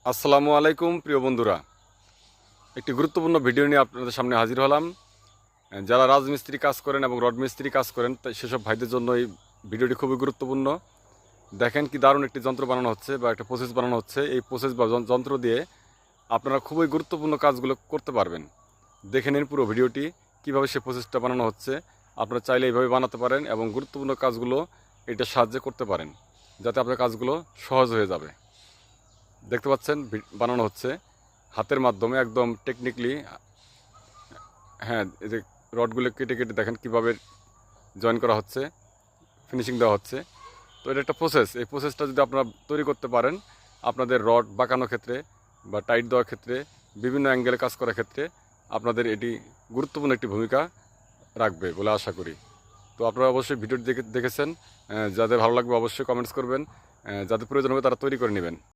আসসালামু আলাইকুম প্রিয় বন্ধুরা, একটি গুরুত্বপূর্ণ ভিডিও নিয়ে আপনাদের সামনে হাজির হলাম। যারা রাজমিস্ত্রি কাজ করেন এবং রড মিস্ত্রি কাজ করেন সেসব ভাইদের জন্য এই ভিডিওটি খুবই গুরুত্বপূর্ণ। দেখেন কি দারুণ একটি যন্ত্র বানানো হচ্ছে বা একটা প্রসেস বানানো হচ্ছে। এই প্রসেস বা যন্ত্র দিয়ে আপনারা খুবই গুরুত্বপূর্ণ কাজগুলো করতে পারবেন। দেখে নিন পুরো ভিডিওটি, কীভাবে সে প্রসেসটা বানানো হচ্ছে। আপনারা চাইলে এইভাবে বানাতে পারেন এবং গুরুত্বপূর্ণ কাজগুলো এটার সাহায্যে করতে পারেন, যাতে আপনার কাজগুলো সহজ হয়ে যাবে। দেখতে পাচ্ছেন বানানো হচ্ছে হাতের মাধ্যমে, একদম টেকনিক্যালি। হ্যাঁ, এই যে রডগুলো কেটে কেটে দেখেন কীভাবে জয়েন করা হচ্ছে, ফিনিশিং দেওয়া হচ্ছে। তো এটা একটা প্রসেস। এই প্রসেসটা যদি আপনারা তৈরি করতে পারেন, আপনাদের রড বাঁকানোর ক্ষেত্রে বা টাইট দেওয়ার ক্ষেত্রে, বিভিন্ন অ্যাঙ্গেলে কাজ করার ক্ষেত্রে আপনাদের এটি গুরুত্বপূর্ণ একটি ভূমিকা রাখবে বলে আশা করি। তো আপনারা অবশ্যই ভিডিওটি দেখেছেন। যাদের ভালো লাগবে অবশ্যই কমেন্টস করবেন। যাদের প্রয়োজন হবে তারা তৈরি করে নেবেন।